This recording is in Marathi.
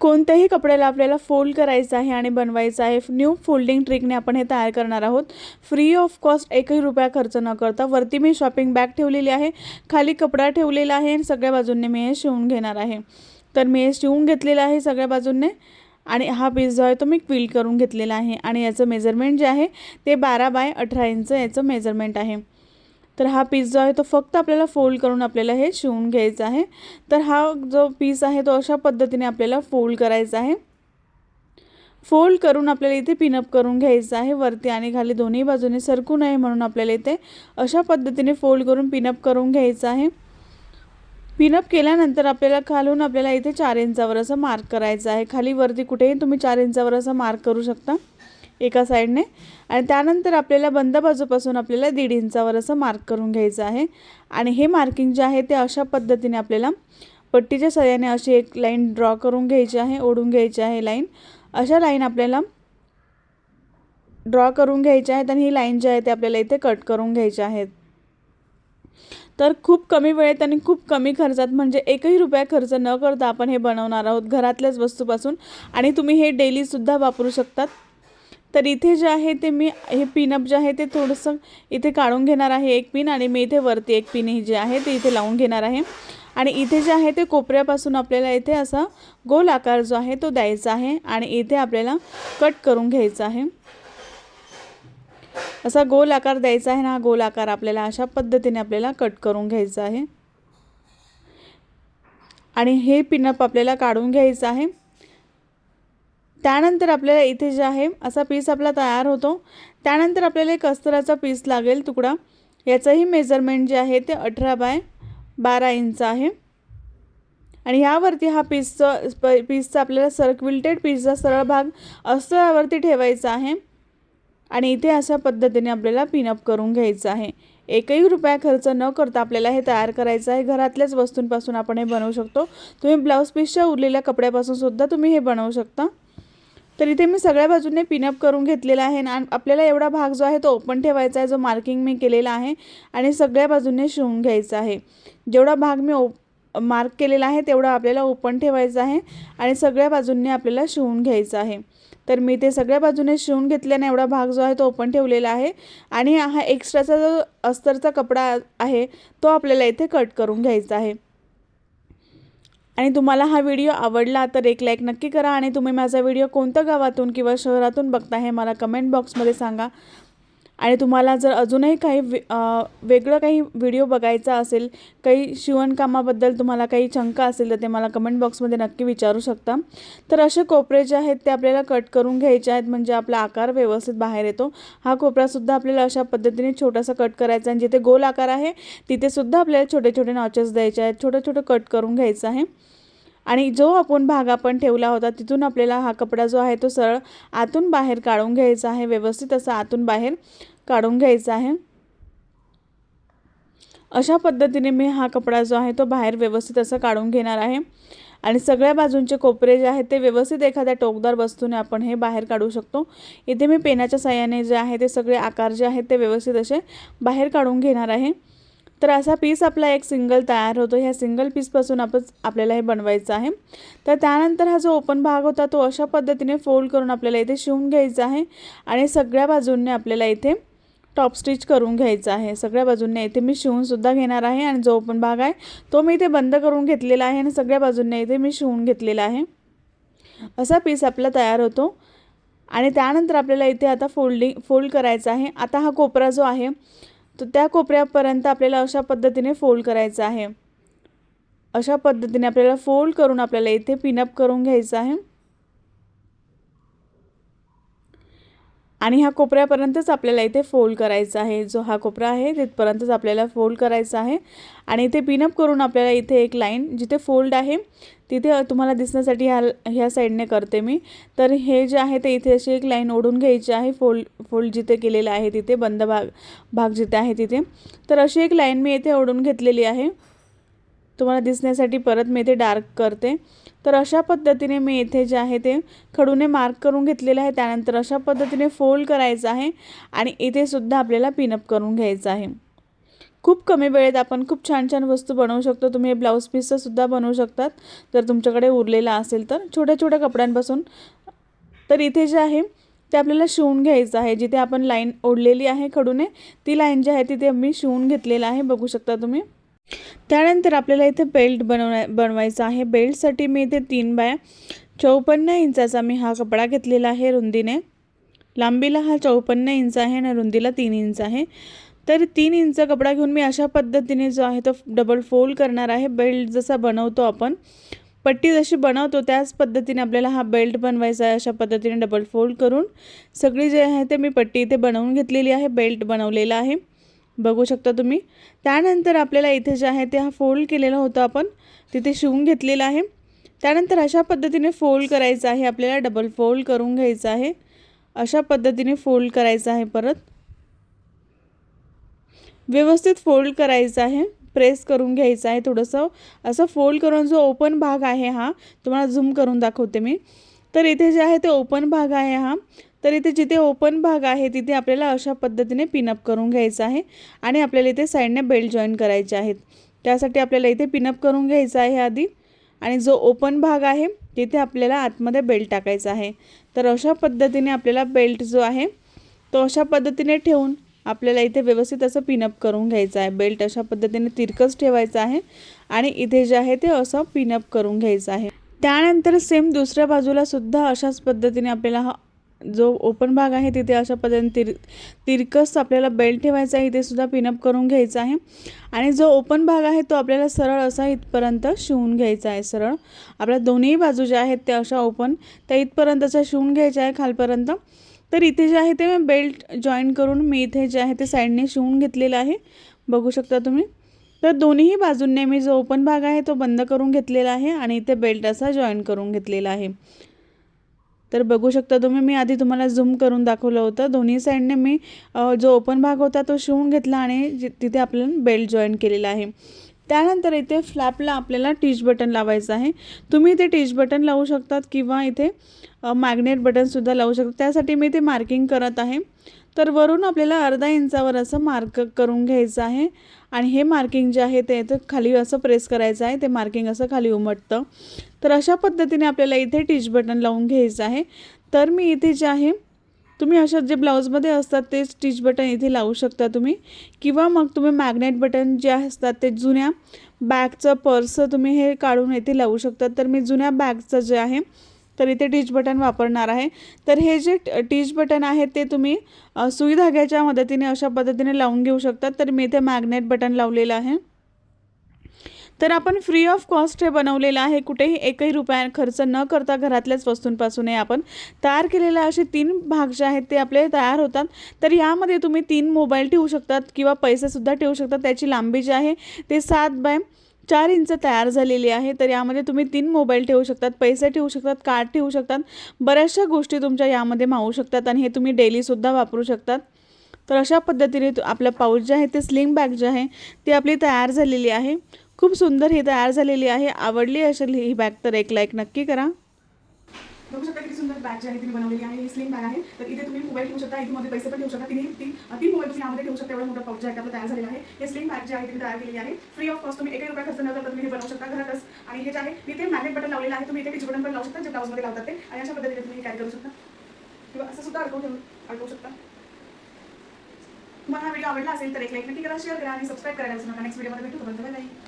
कोणत्याही कपड्याला आपल्याला फोल्ड करायचं आहे आणि बनवायचं आहे। न्यू फोल्डिंग ट्रिकने आपण हे तयार करणार आहोत। फ्री ऑफ कॉस्ट, एकही रुपया खर्च न करता। वरती मी शॉपिंग बॅग ठेवलेली आहे, खाली कपडा ठेवलेला आहे आणि सगळ्या बाजूंनी मी हे शिवून घेणार आहे। तर मी हे शिवून घेतलेलं आहे सगळ्या बाजूंनी आणि हा पीस जो आहे तो मी क्विल्ट करून घेतलेला आहे आणि याचं मेजरमेंट जे आहे ते 12 बाय 18 इंच याचं मेजरमेंट आहे। तर हा पीस जो आहे तो फक्त आपल्याला फोल्ड करून आपल्याला हे शिवून घ्यायचा आहे। तर हा जो पीस आहे तो अशा पद्धतीने आपल्याला फोल्ड करायचा आहे। फोल्ड करून आपल्याला इथे पिनअप करून घ्यायचं आहे वरती आणि खाली दोन्ही बाजूने सरकू नये म्हणून आपल्याला इथे अशा पद्धतीने फोल्ड करून पिनअप करून घ्यायचं आहे। पिनअप केल्यानंतर आपल्याला खालून आपल्याला इथे 4 इंचावर असं मार्क करायचं आहे। खाली वरती कुठेही तुम्ही 4 इंचावर असं मार्क करू शकता एका साइडने आणि त्यानंतर आपल्याला बंद बाजूपासून आपल्याला 1.5 इंचावर असं मार्क करून घ्यायचं आहे आणि हे मार्किंग जे आहे ते अशा पद्धतीने आपल्याला पट्टीच्या सहाय्याने अशी एक लाईन ड्रॉ करून घ्यायची आहे, ओढून घ्यायची आहे लाईन। अशा लाईन आपल्याला ड्रॉ करून घ्यायच्या आहेत आणि ही लाईन जी आहे ते आपल्याला इथे कट करून घ्यायची आहेत। तर खूप कमी वेळेत आणि खूप कमी खर्चात म्हणजे एकही रुपया खर्च न करता आपण हे बनवणार आहोत घरातल्याच वस्तूपासून आणि तुम्ही हे डेली सुद्धा वापरू शकतात। तर इथे जे आहे ते मी हे पिनअप जे आहे ते थोडंसं इथे काढून घेणार आहे एक पिन आणि मी इथे वरती एक पिन ही जे आहे ते इथे लावून घेणार आहे आणि इथे जे आहे ते कोपऱ्यापासून आपल्याला इथे असा गोल आकार जो आहे तो द्यायचा आहे आणि इथे आपल्याला कट करून घ्यायचा आहे। असा गोल आकार द्यायचा आहे ना, हा गोल आकार आपल्याला अशा पद्धतीने आपल्याला कट करून घ्यायचा आहे आणि हे पिनअप आपल्याला काढून घ्यायचं आहे। त्यानंतर आपल्याला इथे जे आहे असा पीस आपला तयार होतो। त्यानंतर आपल्याला एक अस्तराचा पीस लागेल तुकडा, याचंही मेजरमेंट जे आहे ते 18 बाय 12 इंच आहे आणि यावरती हा पीसचा आपल्याला सर्क्युलेटेड पीसचा सरळ भाग अस्तरावरती ठेवायचा आहे आणि इथे अशा पद्धतीने आपल्याला पिनअप करून घ्यायचं आहे। एकही रुपया खर्च न करता आपल्याला हे तयार करायचं आहे। घरातल्याच वस्तूंपासून आपण हे बनवू शकतो। तुम्ही ब्लाउज पीसच्या उरलेल्या कपड्यापासून सुद्धा तुम्ही हे बनवू शकता। तर इथे मी सगळ्या बाजूने पिनअप करून घेतलेला आहे आणि आपल्याला एवढा भाग जो आहे तो ओपन ठेवायचा आहे, जो मार्किंग मी केलेला आहे आणि सगळ्या बाजूने शिवून घ्यायचा आहे। जेवढा भाग मी मार्क केलेला आहे तेवढा आपल्याला ओपन ठेवायचा आहे आणि सगळ्या बाजूंनी आपल्याला शिवून घ्यायचं आहे। तर मी ते सगळ्या बाजूने शिवून घेतल्याने एवढा भाग जो आहे तो ओपन ठेवलेला आहे आणि हा एक्स्ट्राचा जो अस्तरचा कपडा आहे तो आपल्याला इथे कट करून घ्यायचा आहे। आणि तुम्हाला हा व्हिडिओ आवडला तर एक लाईक नक्की करा आणि तुम्ही माझा व्हिडिओ कोणत्या गावातून किंवा शहरातून बघता हे मला कमेंट बॉक्समध्ये सांगा। आणि तुम्हाला जर अजूनही काही वेगळं काही व्हिडिओ बघायचा असेल, काही शिवणकामाबद्दल तुम्हाला काही शंका असेल तर ते मला कमेंट बॉक्समध्ये नक्की विचारू शकता। तर असे कोपरे जे आहेत ते आपल्याला कट करून घ्यायचे आहेत म्हणजे आपला आकार व्यवस्थित बाहेर येतो। हा कोपरासुद्धा आपल्याला अशा पद्धतीने छोटासा कट करायचा आहे। जिथे गोल आकार आहे तिथे सुद्धा आपल्याला छोटे छोटे नॉचेस द्यायचे आहेत, छोटे छोटे कट करून घ्यायचं आहे आणि जो आपण भाग आपण ठेवला होता तिथून आपल्याला हा कपडा जो आहे तो सरळ आतून बाहेर काढून घ्यायचा आहे। व्यवस्थित असा आतून बाहेर काढून घ्यायचा आहे। अशा पद्धतीने मी हा कपडा जो आहे तो बाहेर व्यवस्थित असं काढून घेणार आहे आणि सगळ्या बाजूंचे कोपरे जे आहेत ते व्यवस्थित एखाद्या टोकदार वस्तूने आपण हे बाहेर काढू शकतो। इथे मी पेनाच्या साहाय्याने जे आहे ते सगळे आकार जे आहेत ते व्यवस्थित असे बाहेर काढून घेणार आहे। तर असा पीस आपला एक सिंगल तयार होतो। ह्या सिंगल पीसपासून आपल्याला हे बनवायचं आहे। तर त्यानंतर हा जो ओपन भाग होता तो अशा पद्धतीने फोल्ड करून आपल्याला इथे शिवून घ्यायचा आहे आणि सगळ्या बाजूंनी आपल्याला इथे टॉप स्टिच करून घ्यायचं आहे। सगळ्या बाजूंनी इथे मी शिवून सुद्धा घेणार आहे आणि जो ओपन भाग आहे तो मी इथे बंद करून घेतलेला आहे आणि सगळ्या बाजूंनी इथे मी शिवून घेतलेला आहे। असा पीस आपला तयार होतो आणि त्यानंतर आपल्याला इथे आता फोल्ड करायचा आहे। आता हा कोपरा जो आहे तो त्या कोपऱ्यापर्यंत आपल्याला अशा पद्धतीने फोल्ड करायचा आहे। अशा पद्धतीने आपल्याला फोल्ड करून आपल्याला इथे पिनअप करून घ्यायचं आहे आणि ह्या कोपऱ्यापर्यंतच आपल्याला इथे फोल्ड करायचा आहे। जो हा कोपरा आहे तिथपर्यंतच आपल्याला फोल्ड करायचा आहे आणि इथे पिनअप करून आपल्याला इथे एक लाईन जिथे फोल्ड आहे तिथे तुम्हाला दिसण्यासाठी ह्या साईडने करते मी। तर हे जे आहे ते इथे अशी एक लाईन ओढून घ्यायची आहे फोल्ड जिथे केलेला आहे तिथे बंद भाग जिथे आहे तिथे। तर अशी एक लाईन मी इथे ओढून घेतलेली आहे, तुम्हाला दिसण्यासाठी परत मी इथे डार्क करते। तर अशा पद्धतीने मी इथे जे आहे ते खडूने मार्क करून घेतलेलं आहे। त्यानंतर अशा पद्धतीने फोल्ड करायचं आहे आणि इथे सुद्धा आपल्याला पिनअप करून घ्यायचं आहे। खूप कमी वेळेत आपण खूप छान छान वस्तू बनवू शकतो. तुम्ही हे ब्लाऊज पीससुद्धा बनवू शकतात जर तुमच्याकडे उरलेला असेल तर, छोट्या छोट्या कपड्यांपासून. तर इथे जे आहे ते आपल्याला शिवून घ्यायचं आहे. जिथे आपण लाईन ओढलेली आहे खडूने, ती लाईन जी आहे तिथे मी शिवून घेतलेलं आहे, बघू शकता तुम्ही. त्यानंतर आपल्याला इथे बेल्ट बनवायचा आहे. बेल्टसाठी मी इथे 3 बाय 54 इंचाचा मी हा कपडा घेतलेला आहे रुंदीने. लांबीला हा 54 इंच आहे आणि रुंदीला 3 इंच आहे. तर 3 इंच कपडा घेऊन मी अशा पद्धतीने जो आहे तो डबल फोल्ड करणार आहे. बेल्ट जसा बनवतो आपण, पट्टी जशी बनवतो त्याच पद्धतीने आपल्याला हा बेल्ट बनवायचा आहे. अशा पद्धतीने डबल फोल्ड करून सगळी जे आहे ते मी पट्टी इथे बनवून घेतलेली आहे, बेल्ट बनवलेला आहे, बघू शकता तुम्ही. त्यानंतर आपल्याला इथे जे आहे ते हा फोल्ड केलेला होता आपण तिथे शिवून घेतलेला आहे. त्यानंतर अशा पद्धतीने फोल्ड करायचं आहे आपल्याला, डबल फोल्ड करून घ्यायचं आहे. अशा पद्धतीने फोल्ड करायचं आहे, परत व्यवस्थित फोल्ड करायचं आहे, प्रेस करून घ्यायचं आहे थोडंसं असं फोल्ड करून. जो ओपन भाग आहे हा तुम्हाला झूम करून दाखवते मी. तर इथे जे आहे ते ओपन भाग आहे हा, तर इथे जिथे ओपन भाग आहे तिथे आपल्याला अशा पद्धतीने पिनअप करून घ्यायचं आहे आणि आपल्याला इथे साईडने बेल्ट जॉईन करायचे आहेत. त्यासाठी आपल्याला इथे पिनअप करून घ्यायचं आहे आधी आणि जो ओपन भाग आहे तिथे आपल्याला आतमध्ये बेल्ट टाकायचा आहे. तर अशा पद्धतीने आपल्याला बेल्ट जो आहे तो अशा पद्धतीने ठेवून आपल्याला इथे व्यवस्थित असं पिनअप करून घ्यायचं आहे. बेल्ट अशा पद्धतीने तिरकस ठेवायचं आहे आणि इथे जे आहे ते असं पिनअप करून घ्यायचं आहे. त्यानंतर सेम दुसऱ्या बाजूला सुद्धा अशाच पद्धतीने आपल्याला हा जो ओपन भाग आहे तिथे अशा पद्धतीने तिरकस आपल्याला बेल्ट ठेवायचा आहे. इथे सुद्धा पिनअप करून घ्यायचा आहे आणि जो ओपन भाग आहे तो आपल्याला सरळ असा इथपर्यंत शिवून घ्यायचा आहे. सरळ आपल्या दोन्ही बाजू ज्या आहेत त्या अशा ओपन त्या इथपर्यंतचा शिवून घ्यायच्या आहे खालपर्यंत. तर इथे जे आहे ते मी बेल्ट जॉईन करून मी इथे जे आहे ते साईडने शिवून घेतलेलं आहे, बघू शकता तुम्ही. तर दोन्ही बाजूंनी मी जो ओपन भाग आहे तो बंद करून घेतलेला आहे आणि इथे बेल्ट असा जॉईन करून घेतलेला आहे. तर बघू शकता तुम्ही, मी आधी तुम्हाला झूम करून दाखवलं होतं. दोन्ही साईडने मी जो ओपन भाग होता तो शिवून घेतला आणि तिथे आपल्याला बेल्ट जॉईन केलेला आहे. त्यानंतर इथे फ्लॅपला आपल्याला टिच बटन लावायचं आहे. तुम्ही इथे टिच बटन लावू शकतात किंवा इथे मॅग्नेट बटनसुद्धा लावू शकतात. त्यासाठी मी इथे मार्किंग करत आहे. तर वरून आपल्याला अर्धा इंचावर असं मार्क करून घ्यायचं आहे आणि हे मार्किंग जे आहे ते खाली असं प्रेस करायचं आहे. ते मार्किंग असं खाली उमटतं. तर अशा पद्धतीने आपल्याला इथे टिच बटन लावून घ्यायचं आहे. तर मी इथे जे आहे तुम्ही अशा जे ब्लाऊजमध्ये असतात ते स्टिच बटन इथे लावू शकता तुम्ही किंवा मग तुम्ही मॅग्नेट बटन जे असतात ते जुन्या बॅगचं पर्सचं तुम्ही हे काढून इथे लावू शकता. तर मी जुन्या बॅगचं जे आहे तर इथे टिच बटन वापरणार आहे. तर हे जे टिच बटन आहे ते तुम्ही सुई धाग्याच्या मदतीने अशा पद्धतीने लावून घेऊ शकतात. तर मी इथे मॅग्नेट बटन लावलेलं आहे. तर आपण फ्री ऑफ कॉस्ट हे बनवलेलं आहे. कुठेही एकही रुपया खर्च न करता घरातल्याच वस्तूंपासून हे आपण तयार केलेले असे 3 भाग जे आहेत ते आपले तयार होतात. तर यामध्ये तुम्ही 3 मोबाईल ठेवू शकतात किंवा पैसेसुद्धा ठेवू शकतात. त्याची लांबी जी आहे ते 7 बाय 4 इंच तयार झालेली आहे. तर यामध्ये तुम्ही 3 मोबाईल ठेवू शकतात, पैसे ठेवू शकतात, कार्ड ठेवू शकतात, बऱ्याचशा गोष्टी तुमच्या यामध्ये मावू शकतात आणि हे तुम्ही डेलीसुद्धा वापरू शकतात. तर अशा पद्धतीने आपलं पाऊच जे आहे ते स्लिंग बॅग जे आहे ती आपली तयार झालेली आहे. खूप सुंदर ही तयार झालेली आहे. आवडली असेल ही बॅग तर एक लाईक नक्की करा. बघू शकता किती सुंदर बॅग जी आहे ती बनवलेली आहे. ही स्लिंग बॅग आहे. तर इथे तुम्ही मोबाईल ठेवू शकता, इथे मध्ये पैसे पण ठेवू शकता. तीन मोबाईल तुम्ही यामध्ये ठेवू शकता. एवढा मोठा पाऊच जे आहे आपला तयार झालेला आहे. हे स्लिंग बॅग जी आहे ती तयार केलेली आहे. फ्री ऑफ कॉस्ट, तुम्ही एकही रुपया खर्च न करता तुम्ही हे बनवू शकता घरातच. आणि हे जे आहे इथे मॅग्नेट बटन लावलेलं आहे. तुम्ही इथे टिच बटन पण लावू शकता जे ब्लाऊजमध्ये लावतात ते, आणि अशा पद्धतीने तुम्ही कॅरी करू शकता किंवा असं सुद्धा अडकवू शकता. तुम्हाला हा व्हिडिओ आवडला असेल तर एक लाईक नक्की करा, शेअर करा आणि सबस्क्राईब करायला विसरू नका. नेक्स्ट व्हिडिओमध्ये भेटू. Bye bye.